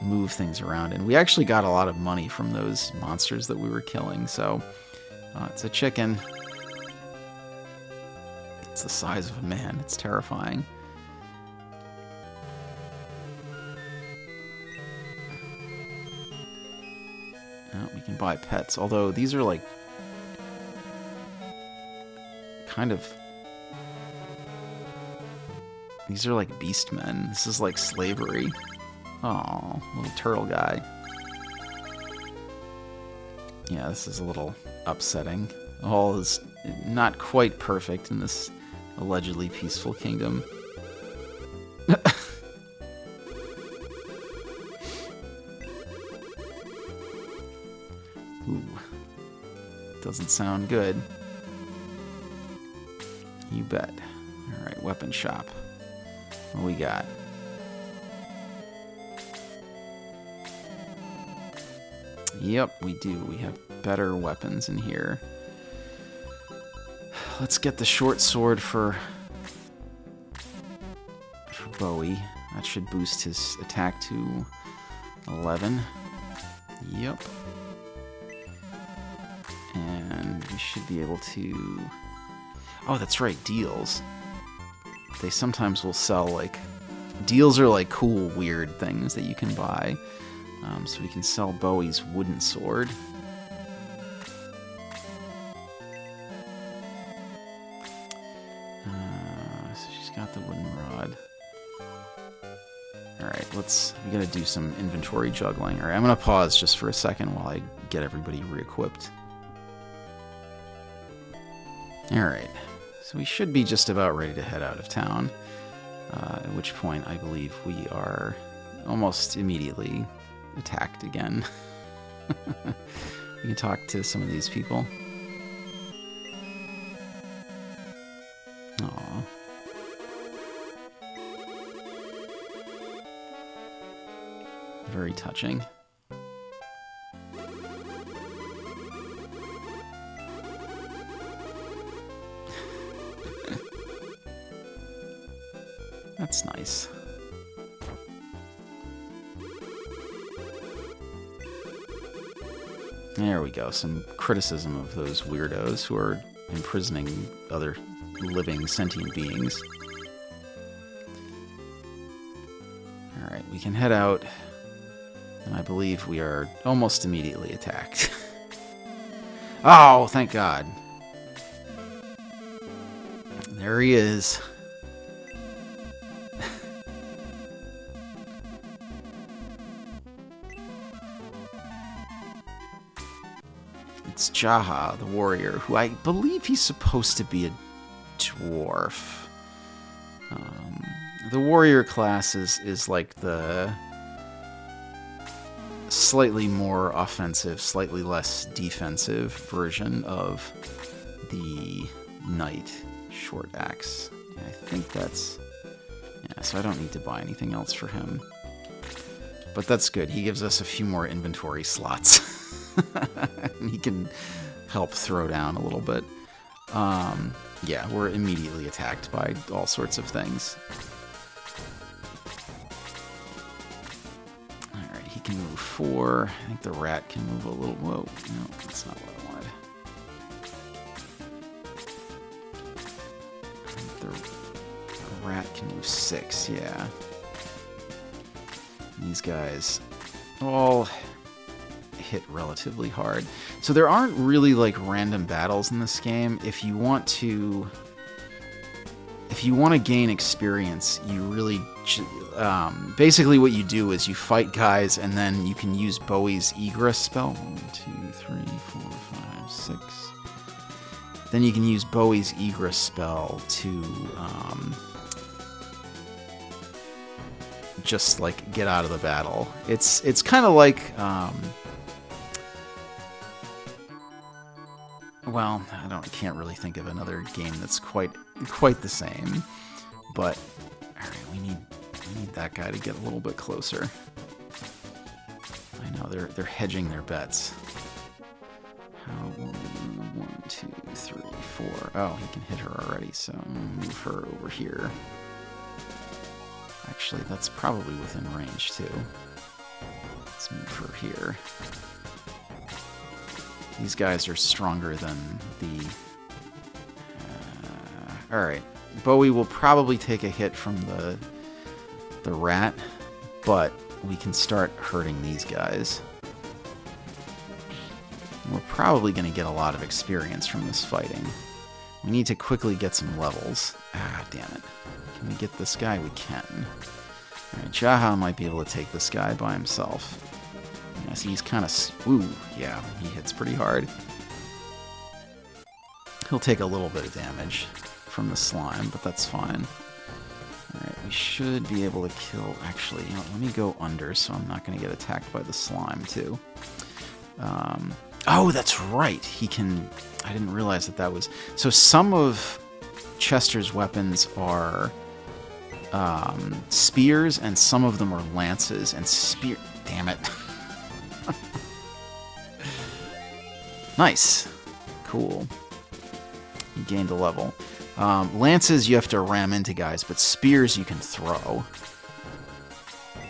move things around. And we actually got a lot of money from those monsters that we were killing, so it's a chicken. It's the size of a man. It's terrifying. We can buy pets, although these are like kind of... These are like beast men. This is like slavery. Aw, little turtle guy. Yeah, this is a little upsetting. All is not quite perfect in this allegedly peaceful kingdom. Ooh. Doesn't sound good. You bet. Alright, weapon shop. What we got? Yep, we do. We have better weapons in here. Let's get the short sword for Bowie. That should boost his attack to 11. Yep. And we should be able to... Oh, that's right, deals. They sometimes will sell, like... Deals are like cool, weird things that you can buy. So we can sell Bowie's wooden sword. So she's got the wooden rod. Alright, we gotta do some inventory juggling. Alright, I'm gonna pause just for a second while I get everybody re-equipped. Alright, so we should be just about ready to head out of town. At which point I believe we are almost immediately attacked again. We can talk to some of these people. Aww. Very touching. That's nice. There we go. Some criticism of those weirdos who are imprisoning other living sentient beings. Alright, we can head out. And I believe we are almost immediately attacked. Oh, thank God. There he is. It's Jaha, the warrior, who I believe he's supposed to be a dwarf. the warrior class is like the slightly more offensive, slightly less defensive version of the knight short axe. And I think that's... yeah, so I don't need to buy anything else for him. But that's good. He gives us a few more inventory slots. And he can help throw down a little bit. Yeah, we're immediately attacked by all sorts of things. Alright, he can move 4. I think the rat can move a little... whoa, no, that's not what I wanted. I think the rat can move 6, yeah. These guys all hit relatively hard. So there aren't really like random battles in this game. If you want to gain experience, you really basically what you do is you fight guys and then you can use Bowie's egress spell. 1, 2, 3, 4, 5, 6. Then you can use Bowie's egress spell to just like get out of the battle. It's kind of like well, I can't really think of another game that's quite the same. But all right, we need that guy to get a little bit closer. I know they're hedging their bets. How 1, 2, 3, 4. Oh, he can hit her already, so I'm gonna move her over here. Actually, that's probably within range, too. Let's move her here. These guys are stronger than the... Alright. Bowie will probably take a hit from the rat, but we can start hurting these guys. We're probably going to get a lot of experience from this fighting. We need to quickly get some levels. Ah, damn it. Can we get this guy? We can. Alright, Jaha might be able to take this guy by himself. Yes, he's kind of... ooh, yeah, he hits pretty hard. He'll take a little bit of damage from the slime, but that's fine. Alright, we should be able to kill... actually, you know, let me go under so I'm not going to get attacked by the slime, too. Oh, that's right! He can... I didn't realize that was... so some of Chester's weapons are... spears, and some of them are lances, and spear... damn it. Nice. Cool. You gained a level. Lances you have to ram into guys, but spears you can throw.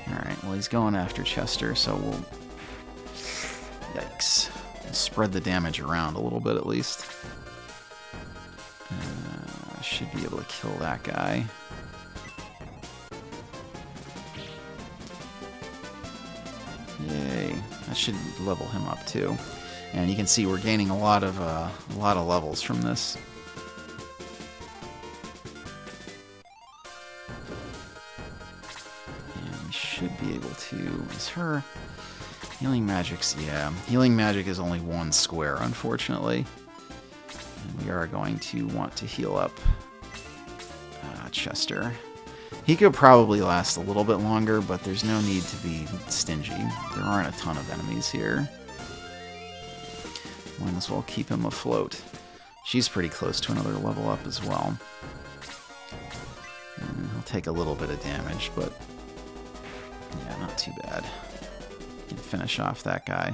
Alright, well he's going after Chester, so we'll... yikes. Spread the damage around a little bit at least. Should be able to kill that guy. Yay. That should level him up too. And you can see we're gaining a lot of levels from this. And we should be able to... is her... healing magic's... yeah. Healing magic is only 1 square, unfortunately. And we are going to want to heal up Chester. He could probably last a little bit longer, but there's no need to be stingy. There aren't a ton of enemies here. Might as well keep him afloat. She's pretty close to another level up as well. And he'll take a little bit of damage, but yeah, not too bad. Can finish off that guy.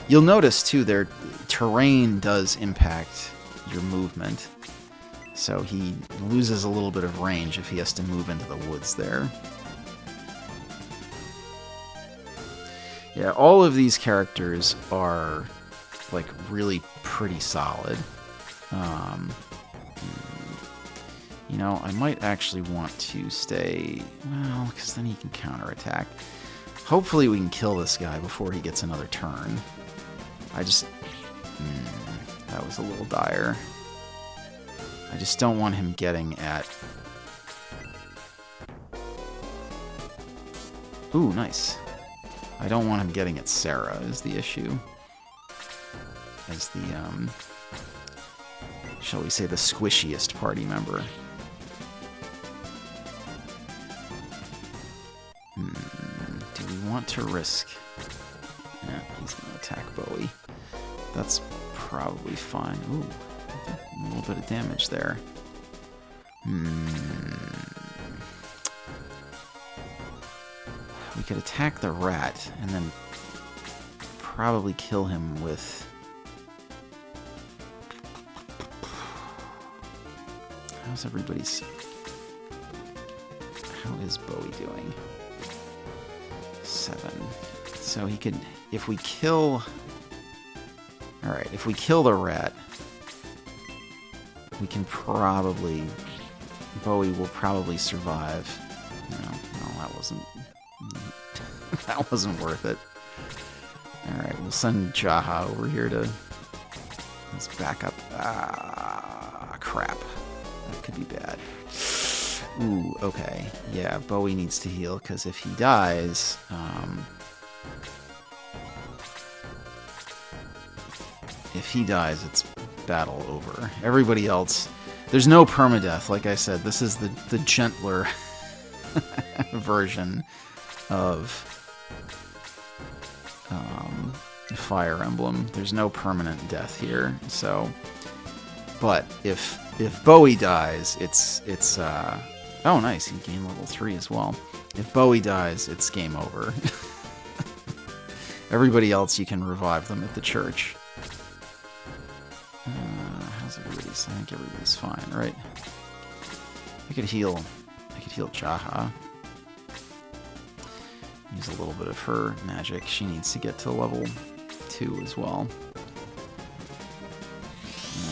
You'll notice, too, their terrain does impact your movement. So he loses a little bit of range if he has to move into the woods there. Yeah, all of these characters are, like, really pretty solid. You know, I might actually want to stay... well, because then he can counterattack. Hopefully we can kill this guy before he gets another turn. I just... that was a little dire. I just don't want him getting at... ooh, nice. I don't want him getting at Sarah, is the issue. As the, shall we say, the squishiest party member. want to risk... Yeah, he's going to attack Bowie. That's probably fine. Ooh, a little bit of damage there. We could attack the rat and then probably kill him with... How's everybody's... How is Bowie doing? 7. So he could... If we kill... Alright, if we kill the rat, we can probably... Bowie will probably survive. No, that wasn't... that wasn't worth it. Alright, we'll send Jaha over here to... Let's back up. Ah, crap. That could be bad. Ooh, okay. Yeah, Bowie needs to heal, because if he dies... If he dies, it's battle over. Everybody else... There's no permadeath, like I said. This is the gentler version of Fire Emblem. There's no permanent death here, so... But if Bowie dies, it's oh, nice, he gained level 3 as well. If Bowie dies, it's game over. Everybody else, you can revive them at the church. How's everybody's? I think everybody's fine, right? I could heal Jaha. Use a little bit of her magic. She needs to get to level 2 as well.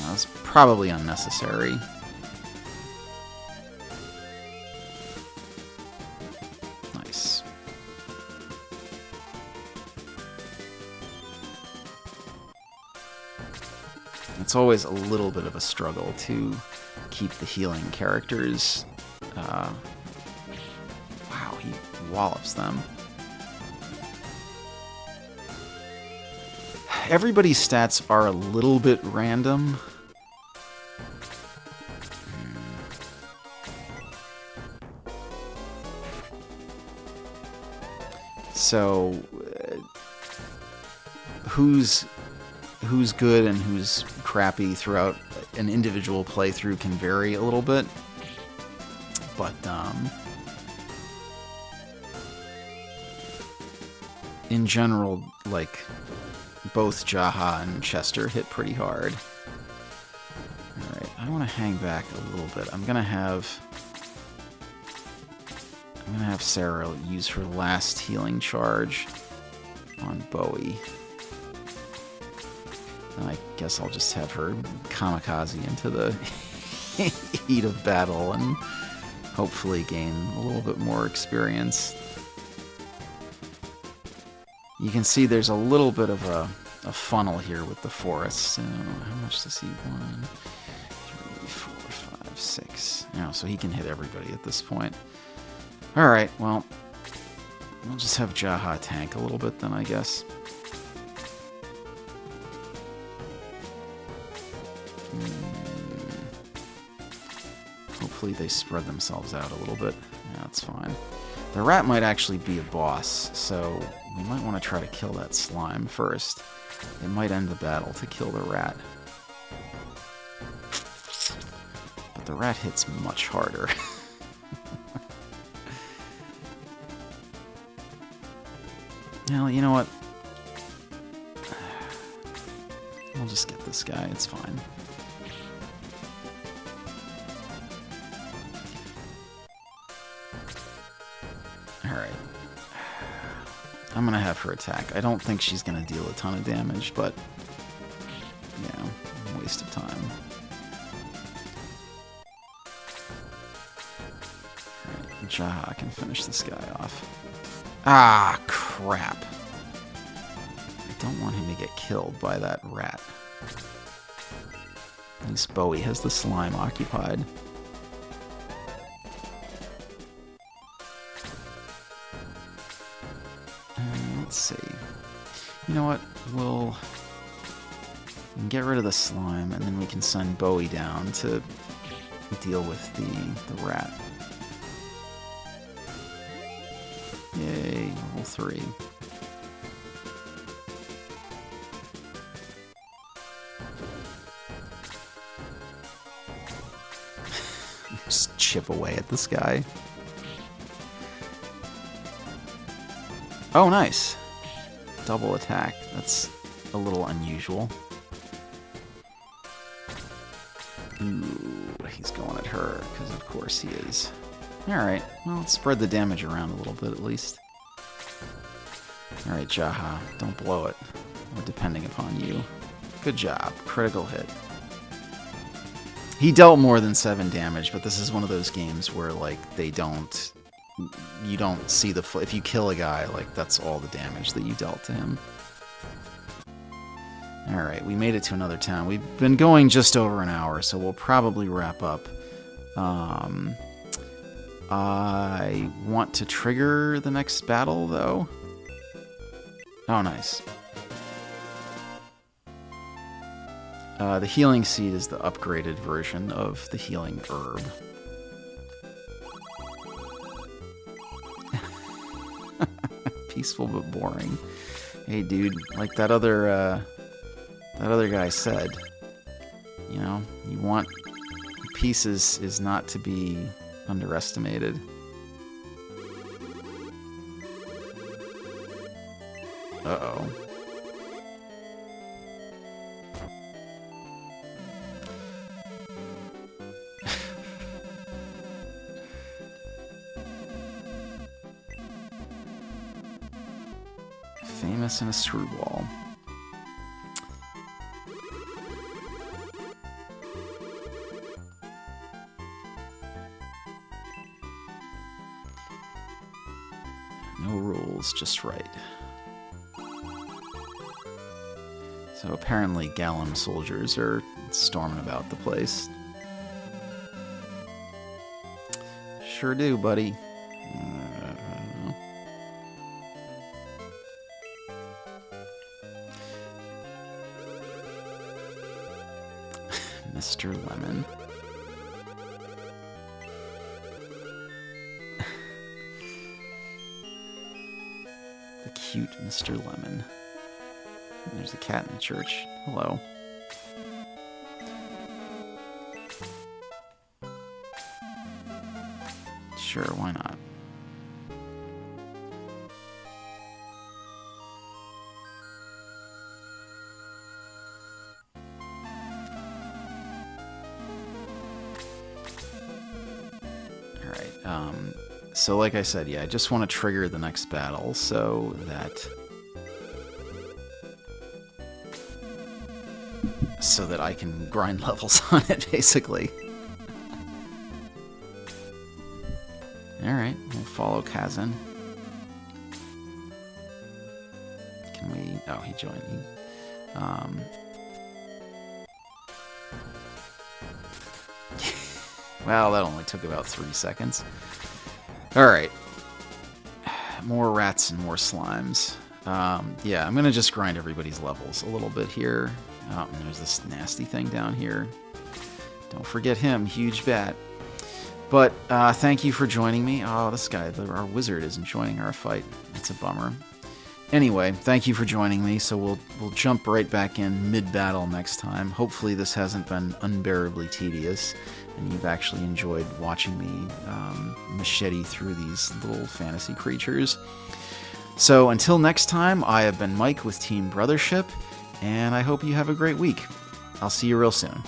That's probably unnecessary. Nice. It's always a little bit of a struggle to keep the healing characters. Wow, he wallops them. Everybody's stats are a little bit random. So, who's good and who's crappy throughout an individual playthrough can vary a little bit. But, in general, like, both Jaha and Chester hit pretty hard. Alright, I want to hang back a little bit. I'm gonna have Sarah use her last healing charge on Bowie. And I guess I'll just have her kamikaze into the heat of battle and hopefully gain a little bit more experience. You can see there's a little bit of a funnel here with the forest. So how much does he? 1, 3, 4, 5, 6. So he can hit everybody at this point. Alright, well, we'll just have Jaha tank a little bit then, I guess. Hopefully they spread themselves out a little bit. Yeah, that's fine. The rat might actually be a boss, so we might want to try to kill that slime first. It might end the battle to kill the rat. But the rat hits much harder. Well, you know what? We'll just get this guy, it's fine. Alright. I'm gonna have her attack. I don't think she's gonna deal a ton of damage, but... yeah, waste of time. Alright, Jaha can finish this guy off. Ah, crap. I don't want him to get killed by that rat. At least Bowie has the slime occupied. Let's see. You know what? We'll get rid of the slime, and then we can send Bowie down to deal with the rat. Yay, Level 3. Just chip away at this guy. Oh, nice. Double attack. That's a little unusual. Ooh, he's going at her, because of course he is. Alright, well, let's spread the damage around a little bit at least. Alright, Jaha, don't blow it. We're depending upon you. Good job. Critical hit. He dealt more than 7 damage, but this is one of those games where, like, they don't... You don't see the... If you kill a guy, like, that's all the damage that you dealt to him. Alright, we made it to another town. We've been going just over an hour, so we'll probably wrap up. I want to trigger the next battle, though. Oh, nice. The healing seed is the upgraded version of the healing herb. Peaceful but boring. Hey, dude, like that other guy said, you know, you want peace is not to be underestimated. Uh-oh. Famous in a screwball. No rules, just right. So apparently Gallum soldiers are storming about the place. Sure do, buddy. Mr. Lemon. The cute Mr. Lemon. There's a cat in the church. Hello. Sure, why not? So like I said, yeah, I just want to trigger the next battle so that I can grind levels on it, basically. Alright, we'll follow Kazan. Can we... Oh, he joined me. Well, that only took about 3 seconds. Alright. More rats and more slimes. Yeah, I'm gonna just grind everybody's levels a little bit here. Oh, and there's this nasty thing down here. Don't forget him, huge bat. But thank you for joining me. Oh, this guy, our wizard, isn't joining our fight. That's a bummer. Anyway, thank you for joining me. So we'll jump right back in mid-battle next time. Hopefully this hasn't been unbearably tedious, and you've actually enjoyed watching me machete through these little fantasy creatures. So until next time, I have been Mike with Team Brothership, and I hope you have a great week. I'll see you real soon.